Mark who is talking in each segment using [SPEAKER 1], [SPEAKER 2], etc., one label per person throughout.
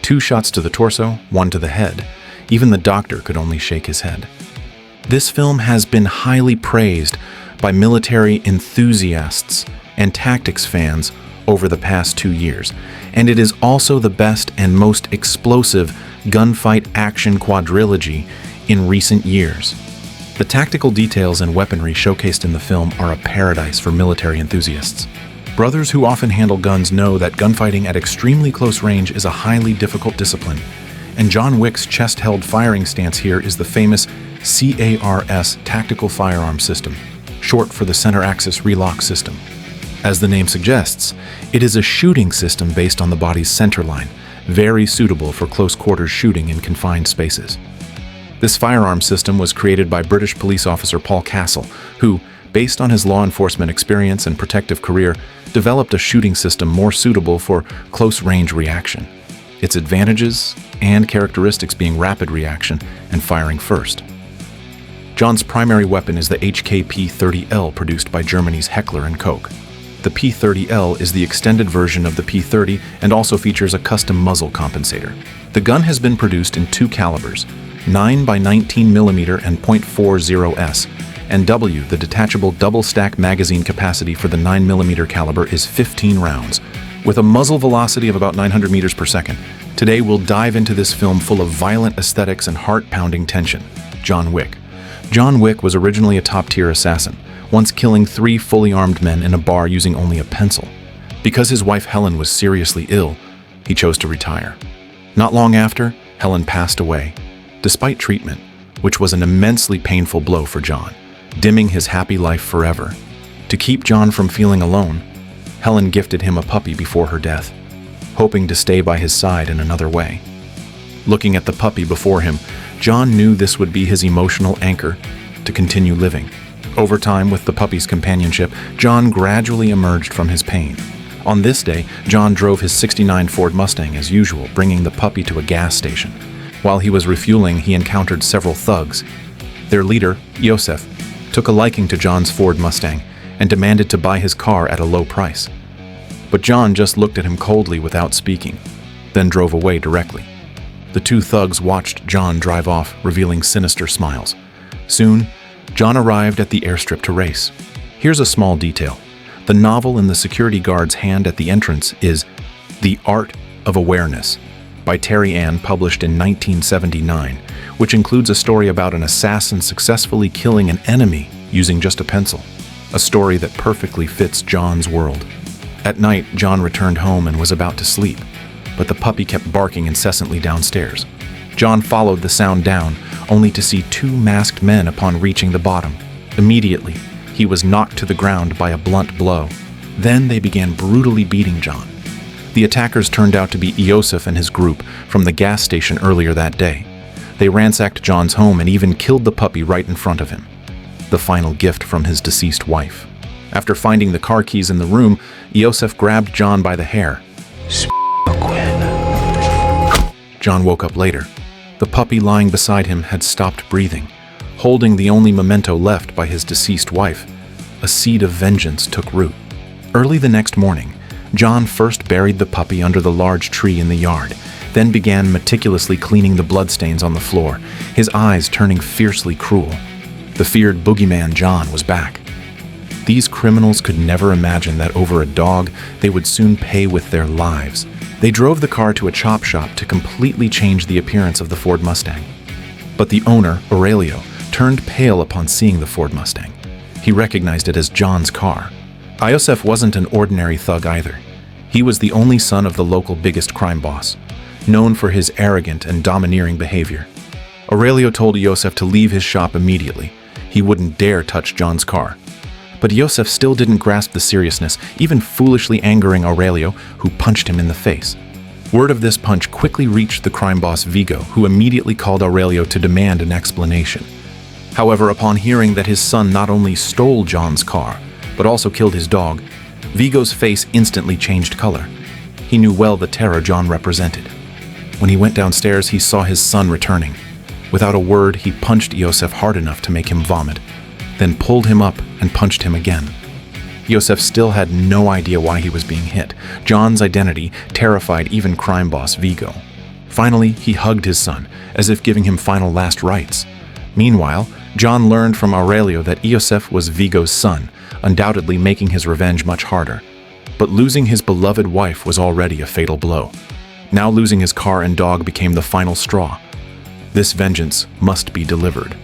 [SPEAKER 1] 2 shots to the torso, 1 to the head. Even the doctor could only shake his head. This film has been highly praised by military enthusiasts and tactics fans over the past 2 years, and it is also the best and most explosive gunfight action quadrilogy in recent years. The tactical details and weaponry showcased in the film are a paradise for military enthusiasts. Brothers who often handle guns know that gunfighting at extremely close range is a highly difficult discipline, and John Wick's chest-held firing stance here is the famous CARS tactical firearm system, short for the center axis relock system. As the name suggests, it is a shooting system based on the body's center line, very suitable for close quarters shooting in confined spaces. This firearm system was created by British police officer Paul Castle, who, based on his law enforcement experience and protective career, developed a shooting system more suitable for close-range reaction, its advantages and characteristics being rapid reaction and firing first. John's primary weapon is the HK-P30L produced by Germany's Heckler & Koch. The P30L is the extended version of the P30 and also features a custom muzzle compensator. The gun has been produced in 2 calibers, 9x19mm and .40s, and the detachable double-stack magazine capacity for the 9mm caliber is 15 rounds, with a muzzle velocity of about 900 meters per second. Today we'll dive into this film full of violent aesthetics and heart-pounding tension. John Wick. John Wick was originally a top-tier assassin, once killing 3 fully armed men in a bar using only a pencil. Because his wife Helen was seriously ill, he chose to retire. Not long after, Helen passed away, despite treatment, which was an immensely painful blow for John, dimming his happy life forever. To keep John from feeling alone, Helen gifted him a puppy before her death, hoping to stay by his side in another way. Looking at the puppy before him, John knew this would be his emotional anchor to continue living. Over time, with the puppy's companionship, John gradually emerged from his pain. On this day, John drove his '69 Ford Mustang as usual, bringing the puppy to a gas station. While he was refueling, he encountered several thugs. Their leader, Yosef, took a liking to John's Ford Mustang and demanded to buy his car at a low price. But John just looked at him coldly without speaking, then drove away directly. The 2 thugs watched John drive off, revealing sinister smiles. Soon, John arrived at the airstrip to race. Here's a small detail. The novel in the security guard's hand at the entrance is The Art of Awareness by Terry Ann, published in 1979, which includes a story about an assassin successfully killing an enemy using just a pencil, a story that perfectly fits John's world. At night, John returned home and was about to sleep, but the puppy kept barking incessantly downstairs. John followed the sound down, only to see 2 masked men upon reaching the bottom. Immediately, he was knocked to the ground by a blunt blow. Then they began brutally beating John. The attackers turned out to be Yosef and his group from the gas station earlier that day. They ransacked John's home and even killed the puppy right in front of him, the final gift from his deceased wife. After finding the car keys in the room, Yosef grabbed John by the hair. John woke up later. The puppy lying beside him had stopped breathing, holding the only memento left by his deceased wife. A seed of vengeance took root. Early the next morning, John first buried the puppy under the large tree in the yard, then began meticulously cleaning the bloodstains on the floor, his eyes turning fiercely cruel. The feared Boogeyman John was back. These criminals could never imagine that over a dog they would soon pay with their lives. They drove the car to a chop shop to completely change the appearance of the Ford Mustang. But the owner, Aurelio, turned pale upon seeing the Ford Mustang. He recognized it as John's car. Yosef wasn't an ordinary thug either. He was the only son of the local biggest crime boss, known for his arrogant and domineering behavior. Aurelio told Yosef to leave his shop immediately. He wouldn't dare touch John's car. But Yosef still didn't grasp the seriousness, even foolishly angering Aurelio, who punched him in the face. Word of this punch quickly reached the crime boss Vigo, who immediately called Aurelio to demand an explanation. However, upon hearing that his son not only stole John's car, but also killed his dog, Vigo's face instantly changed color. He knew well the terror John represented. When he went downstairs, he saw his son returning. Without a word, he punched Yosef hard enough to make him vomit, then pulled him up and punched him again. Yosef still had no idea why he was being hit. John's identity terrified even crime boss Vigo. Finally, he hugged his son, as if giving him final last rites. Meanwhile, John learned from Aurelio that Iosef was Vigo's son, undoubtedly making his revenge much harder. But losing his beloved wife was already a fatal blow. Now losing his car and dog became the final straw. This vengeance must be delivered.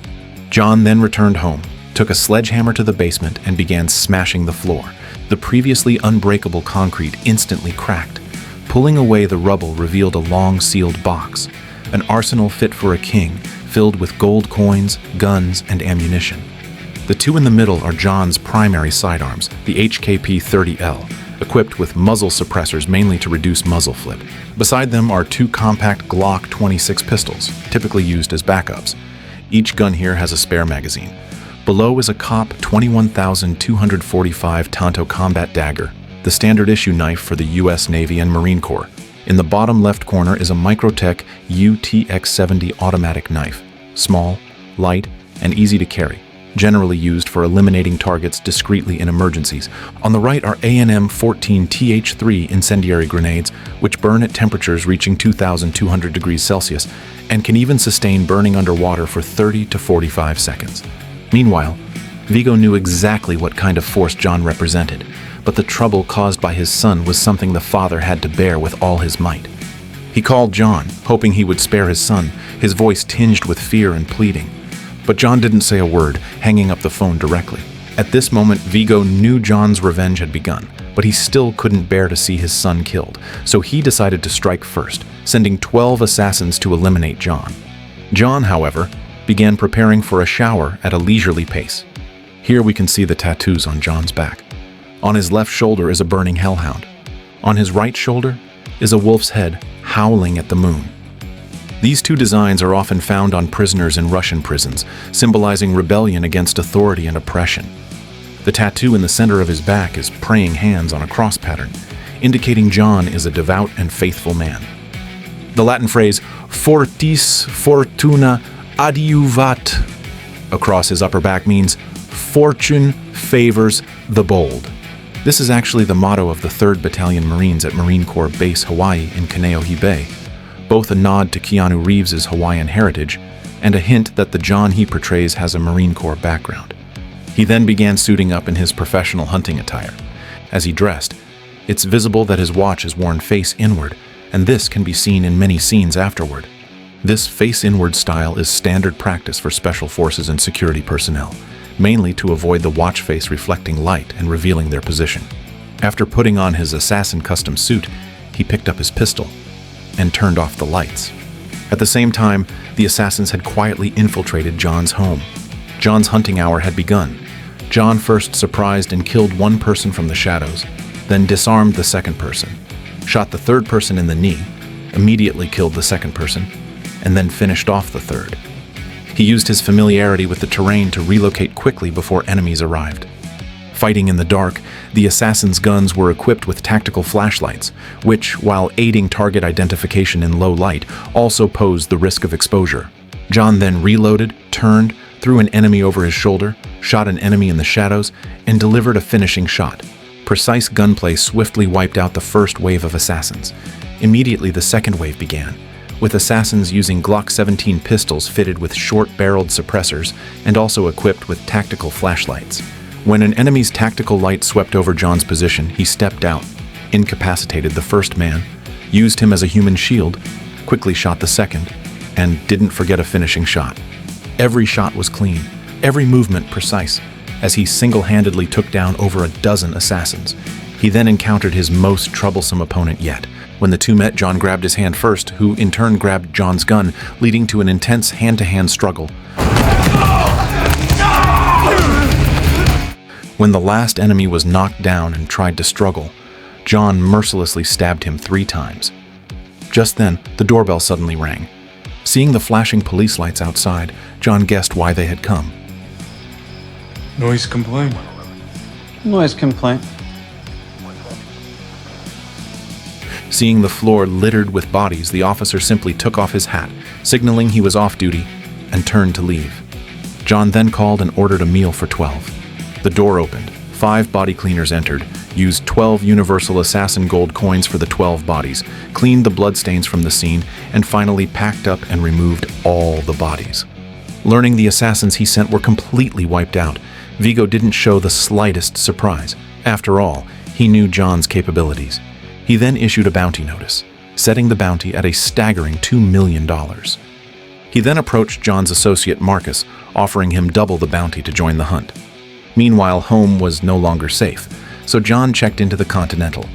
[SPEAKER 1] John then returned home, took a sledgehammer to the basement, and began smashing the floor. The previously unbreakable concrete instantly cracked. Pulling away the rubble revealed a long sealed box, an arsenal fit for a king, filled with gold coins, guns, and ammunition. The two in the middle are John's primary sidearms, the HKP-30L, equipped with muzzle suppressors mainly to reduce muzzle flip. Beside them are two compact Glock 26 pistols, typically used as backups. Each gun here has a spare magazine. Below is a COP 21,245 Tanto combat dagger, the standard issue knife for the U.S. Navy and Marine Corps. In the bottom left corner is a Microtech UTX-70 automatic knife, small, light, and easy to carry, generally used for eliminating targets discreetly in emergencies. On the right are A&M-14 TH-3 incendiary grenades, which burn at temperatures reaching 2,200 degrees Celsius and can even sustain burning underwater for 30 to 45 seconds. Meanwhile, Vigo knew exactly what kind of force John represented, but the trouble caused by his son was something the father had to bear with all his might. He called John, hoping he would spare his son, his voice tinged with fear and pleading. But John didn't say a word, hanging up the phone directly. At this moment, Vigo knew John's revenge had begun, but he still couldn't bear to see his son killed, so he decided to strike first, sending 12 assassins to eliminate John. John, however, began preparing for a shower at a leisurely pace. Here we can see the tattoos on John's back. On his left shoulder is a burning hellhound. On his right shoulder is a wolf's head howling at the moon. These two designs are often found on prisoners in Russian prisons, symbolizing rebellion against authority and oppression. The tattoo in the center of his back is praying hands on a cross pattern, indicating John is a devout and faithful man. The Latin phrase fortis fortuna adiuvat across his upper back means fortune favors the bold. This is actually the motto of the 3rd Battalion Marines at Marine Corps Base Hawaii in Kaneohe Bay, both a nod to Keanu Reeves' Hawaiian heritage and a hint that the John he portrays has a Marine Corps background. He then began suiting up in his professional hunting attire. As he dressed, it's visible that his watch is worn face inward, and this can be seen in many scenes afterward. This face-inward style is standard practice for special forces and security personnel, mainly to avoid the watch face reflecting light and revealing their position. After putting on his assassin custom suit, he picked up his pistol and turned off the lights. At the same time, the assassins had quietly infiltrated John's home. John's hunting hour had begun. John first surprised and killed one person from the shadows, then disarmed the second person, shot the third person in the knee, immediately killed the second person, and then finished off the third. He used his familiarity with the terrain to relocate quickly before enemies arrived. Fighting in the dark, the assassins' guns were equipped with tactical flashlights, which, while aiding target identification in low light, also posed the risk of exposure. John then reloaded, turned, threw an enemy over his shoulder, shot an enemy in the shadows, and delivered a finishing shot. Precise gunplay swiftly wiped out the first wave of assassins. Immediately, the second wave began, with assassins using Glock 17 pistols fitted with short-barreled suppressors and also equipped with tactical flashlights. When an enemy's tactical light swept over John's position, he stepped out, incapacitated the first man, used him as a human shield, quickly shot the second, and didn't forget a finishing shot. Every shot was clean, every movement precise, as he single-handedly took down over a dozen assassins. He then encountered his most troublesome opponent yet. When the two met, John grabbed his hand first, who in turn grabbed John's gun, leading to an intense hand-to-hand struggle. When the last enemy was knocked down and tried to struggle, John mercilessly stabbed him 3 times. Just then, the doorbell suddenly rang. Seeing the flashing police lights outside, John guessed why they had come.
[SPEAKER 2] Noise complaint.
[SPEAKER 3] Noise complaint.
[SPEAKER 1] Seeing the floor littered with bodies, the officer simply took off his hat, signaling he was off duty, and turned to leave. John then called and ordered a meal for 12. The door opened. 5 body cleaners entered, used 12 Universal Assassin gold coins for the 12 bodies, cleaned the bloodstains from the scene, and finally packed up and removed all the bodies. Learning the assassins he sent were completely wiped out, Vigo didn't show the slightest surprise. After all, he knew John's capabilities. He then issued a bounty notice, setting the bounty at a staggering $2 million. He then approached John's associate Marcus, offering him double the bounty to join the hunt. Meanwhile, home was no longer safe, so John checked into the Continental.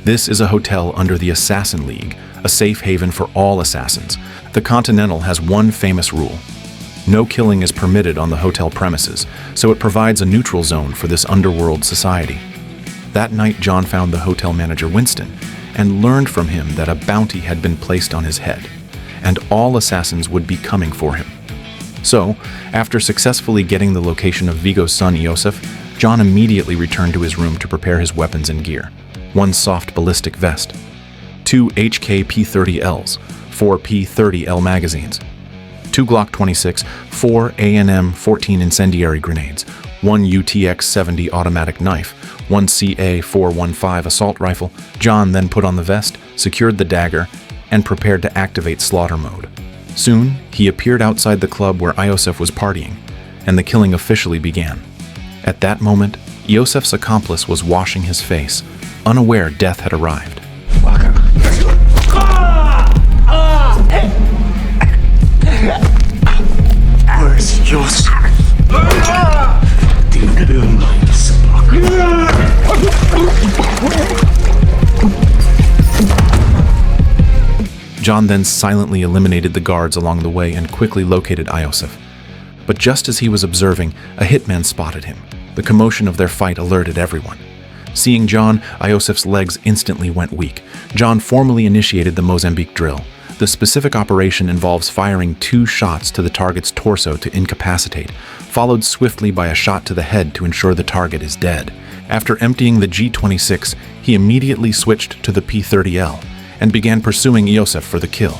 [SPEAKER 1] This is a hotel under the Assassin League, a safe haven for all assassins. The Continental has one famous rule: no killing is permitted on the hotel premises, so it provides a neutral zone for this underworld society. That night, John found the hotel manager Winston and learned from him that a bounty had been placed on his head, and all assassins would be coming for him. So, after successfully getting the location of Vigo's son Iosef, John immediately returned to his room to prepare his weapons and gear. 1 soft ballistic vest, 2 HK P30Ls, 4 P30L magazines, 2 Glock 26, 4 A&M 14 incendiary grenades, 1 UTX-70 automatic knife, 1 CA-415 assault rifle. John then put on the vest, secured the dagger, and prepared to activate slaughter mode. Soon, he appeared outside the club where Iosef was partying, and the killing officially began. At that moment, Iosef's accomplice was washing his face, unaware death had arrived.
[SPEAKER 2] Where's yours?
[SPEAKER 1] John then silently eliminated the guards along the way and quickly located Iosef. But just as he was observing, a hitman spotted him. The commotion of their fight alerted everyone. Seeing John, Iosef's legs instantly went weak. John formally initiated the Mozambique drill. The specific operation involves firing 2 shots to the target's torso to incapacitate, followed swiftly by a shot to the head to ensure the target is dead. After emptying the G26, he immediately switched to the P30L and began pursuing Iosef for the kill.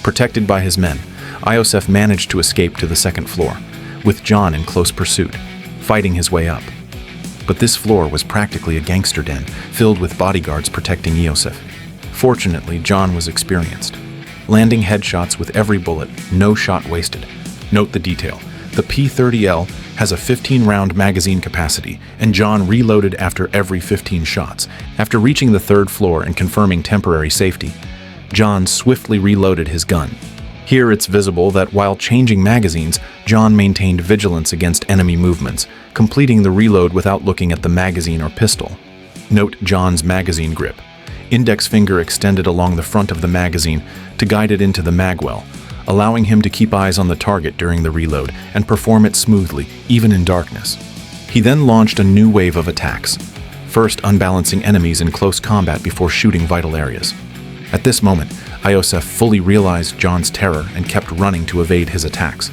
[SPEAKER 1] Protected by his men, Iosef managed to escape to the 2nd floor, with John in close pursuit, fighting his way up. But this floor was practically a gangster den, filled with bodyguards protecting Iosef. Fortunately, John was experienced, landing headshots with every bullet, no shot wasted. Note the detail: the P30L has a 15-round magazine capacity, and John reloaded after every 15 shots. After reaching the 3rd floor and confirming temporary safety, John swiftly reloaded his gun. Here it's visible that while changing magazines, John maintained vigilance against enemy movements, completing the reload without looking at the magazine or pistol. Note John's magazine grip. Index finger extended along the front of the magazine to guide it into the magwell, allowing him to keep eyes on the target during the reload and perform it smoothly, even in darkness. He then launched a new wave of attacks, first unbalancing enemies in close combat before shooting vital areas. At this moment, Iosef fully realized John's terror and kept running to evade his attacks.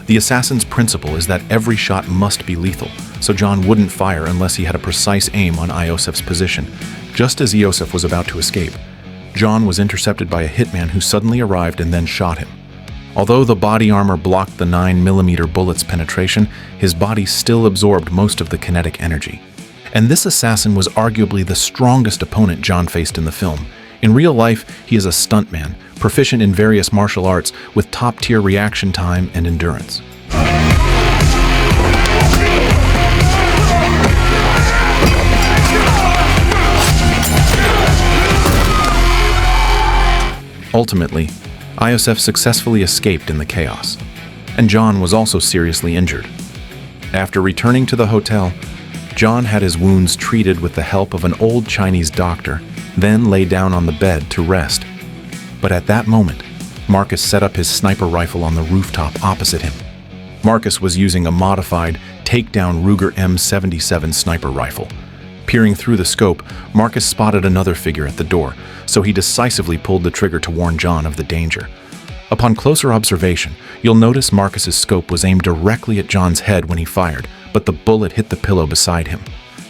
[SPEAKER 1] The assassin's principle is that every shot must be lethal, so John wouldn't fire unless he had a precise aim on Iosef's position. Just as Iosef was about to escape, John was intercepted by a hitman who suddenly arrived and then shot him. Although the body armor blocked the 9mm bullet's penetration, his body still absorbed most of the kinetic energy. And this assassin was arguably the strongest opponent John faced in the film. In real life, he is a stuntman, proficient in various martial arts with top-tier reaction time and endurance. Ultimately, Iosef successfully escaped in the chaos, and John was also seriously injured. After returning to the hotel, John had his wounds treated with the help of an old Chinese doctor, then lay down on the bed to rest. But at that moment, Marcus set up his sniper rifle on the rooftop opposite him. Marcus was using a modified, takedown Ruger M77 sniper rifle. Peering through the scope, Marcus spotted another figure at the door, so he decisively pulled the trigger to warn John of the danger. Upon closer observation, you'll notice Marcus's scope was aimed directly at John's head when he fired, but the bullet hit the pillow beside him.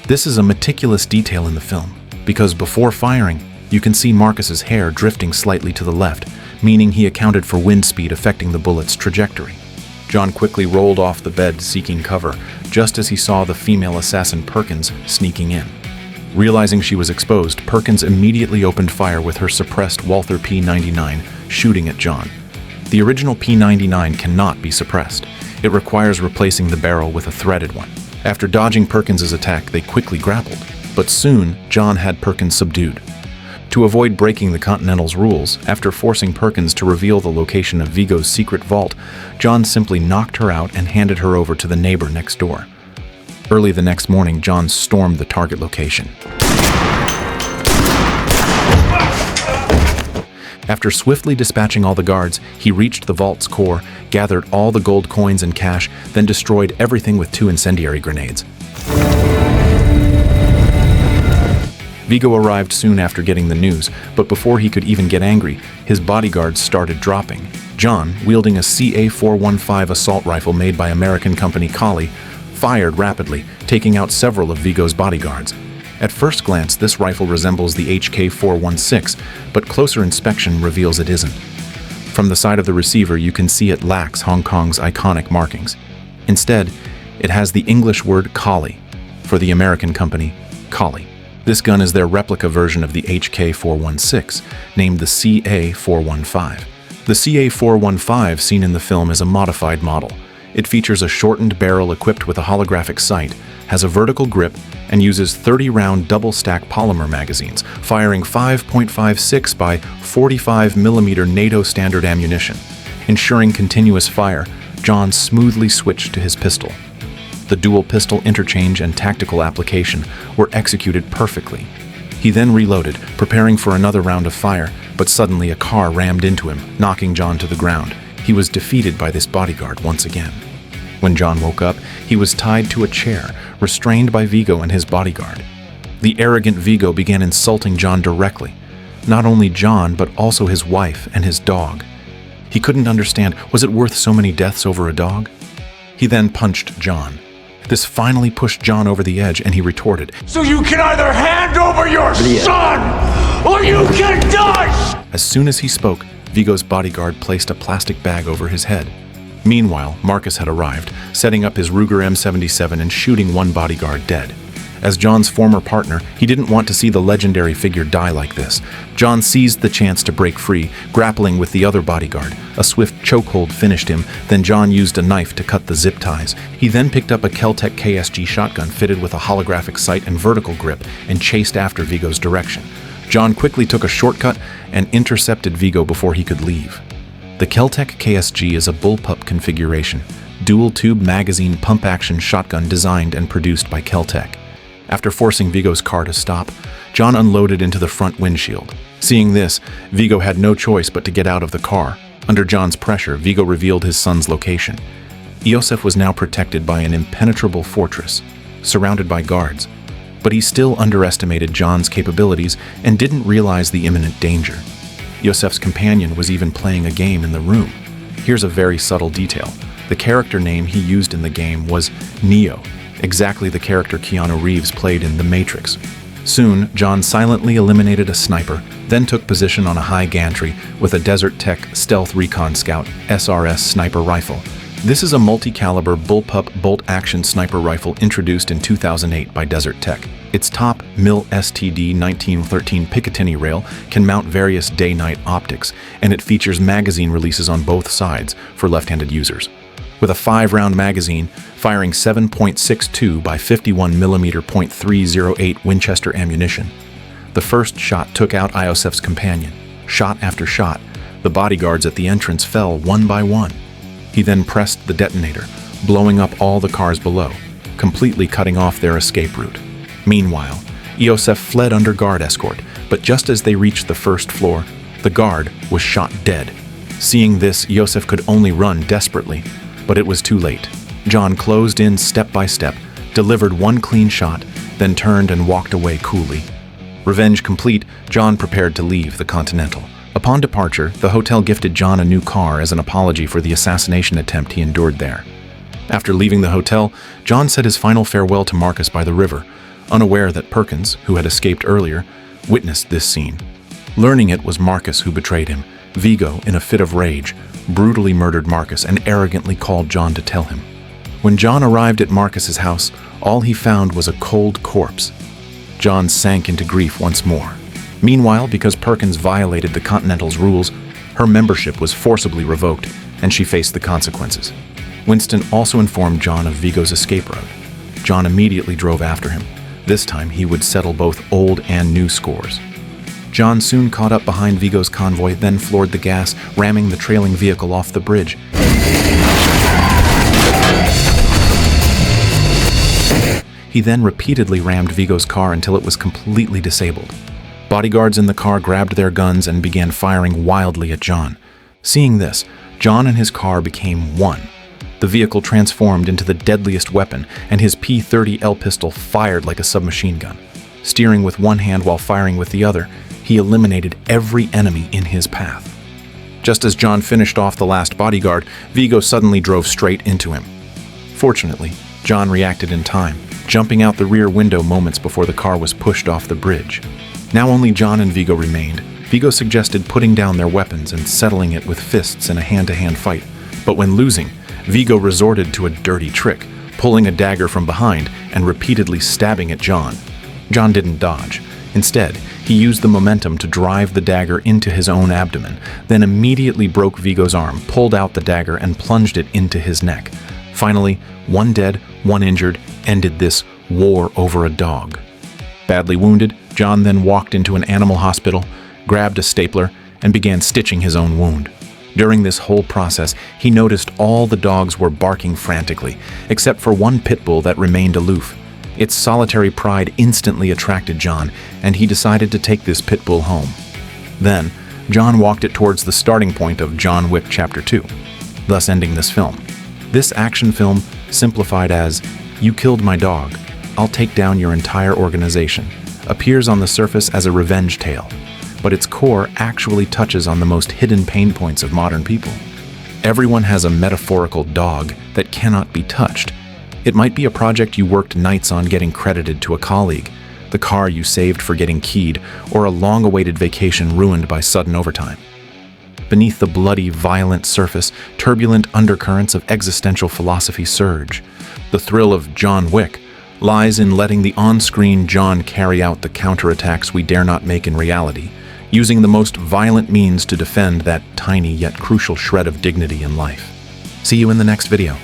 [SPEAKER 1] This is a meticulous detail in the film, because before firing, you can see Marcus's hair drifting slightly to the left, meaning he accounted for wind speed affecting the bullet's trajectory. John quickly rolled off the bed seeking cover, just as he saw the female assassin Perkins sneaking in. Realizing she was exposed, Perkins immediately opened fire with her suppressed Walther P99, shooting at John. The original P99 cannot be suppressed. It requires replacing the barrel with a threaded one. After dodging Perkins's attack, they quickly grappled, but soon John had Perkins subdued. To avoid breaking the Continental's rules, after forcing Perkins to reveal the location of Vigo's secret vault, John simply knocked her out and handed her over to the neighbor next door. Early the next morning, John stormed the target location. After swiftly dispatching all the guards, he reached the vault's core, gathered all the gold coins and cash, then destroyed everything with 2 incendiary grenades. Vigo arrived soon after getting the news, but before he could even get angry, his bodyguards started dropping. John, wielding a CA-415 assault rifle made by American company Collie, fired rapidly, taking out several of Vigo's bodyguards. At first glance, this rifle resembles the HK-416, but closer inspection reveals it isn't. From the side of the receiver, you can see it lacks Hong Kong's iconic markings. Instead, it has the English word Collie, for the American company Collie. This gun is their replica version of the HK-416, named the CA-415. The CA-415 seen in the film is a modified model. It features a shortened barrel equipped with a holographic sight, has a vertical grip, and uses 30-round double-stack polymer magazines, firing 5.56 by 45mm NATO standard ammunition. Ensuring continuous fire, John smoothly switched to his pistol. The dual pistol interchange and tactical application were executed perfectly. He then reloaded, preparing for another round of fire, but suddenly a car rammed into him, knocking John to the ground. He was defeated by this bodyguard once again. When John woke up, he was tied to a chair, restrained by Vigo and his bodyguard. The arrogant Vigo began insulting John directly. Not only John, but also his wife and his dog. He couldn't understand, was it worth so many deaths over a dog? He then punched John. This finally pushed John over the edge, and he retorted,
[SPEAKER 2] So you can either hand over your son, or you can die!
[SPEAKER 1] As soon as he spoke, Vigo's bodyguard placed a plastic bag over his head. Meanwhile, Marcus had arrived, setting up his Ruger M77 and shooting one bodyguard dead. As John's former partner, he didn't want to see the legendary figure die like this. John seized the chance to break free, grappling with the other bodyguard. A swift chokehold finished him, then John used a knife to cut the zip ties. He then picked up a Kel-Tec KSG shotgun fitted with a holographic sight and vertical grip and chased after Vigo's direction. John quickly took a shortcut and intercepted Vigo before he could leave. The Kel-Tec KSG is a bullpup configuration, dual-tube magazine pump-action shotgun designed and produced by Kel-Tec. After forcing Vigo's car to stop, John unloaded into the front windshield. Seeing this, Vigo had no choice but to get out of the car. Under John's pressure, Vigo revealed his son's location. Iosef was now protected by an impenetrable fortress, surrounded by guards. But he still underestimated John's capabilities and didn't realize the imminent danger. Iosef's companion was even playing a game in the room. Here's a very subtle detail. The character name he used in the game was Neo, exactly the character Keanu Reeves played in The Matrix. Soon, John silently eliminated a sniper, then took position on a high gantry with a Desert Tech Stealth Recon Scout SRS sniper rifle. This is a multi-caliber bullpup bolt-action sniper rifle introduced in 2008 by Desert Tech. Its top MIL STD 1913 Picatinny rail can mount various day-night optics, and it features magazine releases on both sides for left-handed users. With a 5-round magazine, firing 7.62 by 51mm .308 Winchester ammunition. The first shot took out Iosef's companion. Shot after shot, the bodyguards at the entrance fell one by one. He then pressed the detonator, blowing up all the cars below, completely cutting off their escape route. Meanwhile, Iosef fled under guard escort, but just as they reached the first floor, the guard was shot dead. Seeing this, Iosef could only run desperately, but it was too late. John closed in step by step, delivered one clean shot, then turned and walked away coolly. Revenge complete, John prepared to leave the Continental. Upon departure, the hotel gifted John a new car as an apology for the assassination attempt he endured there. After leaving the hotel, John said his final farewell to Marcus by the river, unaware that Perkins, who had escaped earlier, witnessed this scene. Learning it was Marcus who betrayed him, Vigo, in a fit of rage, brutally murdered Marcus and arrogantly called John to tell him. When John arrived at Marcus's house, all he found was a cold corpse. John sank into grief once more. Meanwhile, because Perkins violated the Continental's rules, her membership was forcibly revoked, and she faced the consequences. Winston also informed John of Vigo's escape route. John immediately drove after him. This time, he would settle both old and new scores. John soon caught up behind Vigo's convoy, then floored the gas, ramming the trailing vehicle off the bridge. He then repeatedly rammed Vigo's car until it was completely disabled. Bodyguards in the car grabbed their guns and began firing wildly at John. Seeing this, John and his car became one. The vehicle transformed into the deadliest weapon, and his P-30L pistol fired like a submachine gun. Steering with one hand while firing with the other, he eliminated every enemy in his path. Just as John finished off the last bodyguard, Vigo suddenly drove straight into him. Fortunately, John reacted in time, jumping out the rear window moments before the car was pushed off the bridge. Now only John and Vigo remained. Vigo suggested putting down their weapons and settling it with fists in a hand-to-hand fight. But when losing, Vigo resorted to a dirty trick, pulling a dagger from behind and repeatedly stabbing at John. John didn't dodge. Instead, he used the momentum to drive the dagger into his own abdomen, then immediately broke Vigo's arm, pulled out the dagger, and plunged it into his neck. Finally, one dead, one injured, ended this war over a dog. Badly wounded, John then walked into an animal hospital, grabbed a stapler, and began stitching his own wound. During this whole process, he noticed all the dogs were barking frantically, except for one pit bull that remained aloof. Its solitary pride instantly attracted John, and he decided to take this pit bull home. Then, John walked it towards the starting point of John Wick Chapter 2, thus ending this film. This action film, simplified as, "You killed my dog, I'll take down your entire organization," appears on the surface as a revenge tale, but its core actually touches on the most hidden pain points of modern people. Everyone has a metaphorical dog that cannot be touched. It might be a project you worked nights on getting credited to a colleague, the car you saved for getting keyed, or a long-awaited vacation ruined by sudden overtime. Beneath the bloody, violent surface, turbulent undercurrents of existential philosophy surge. The thrill of John Wick lies in letting the on-screen John carry out the counterattacks we dare not make in reality, using the most violent means to defend that tiny yet crucial shred of dignity in life. See you in the next video.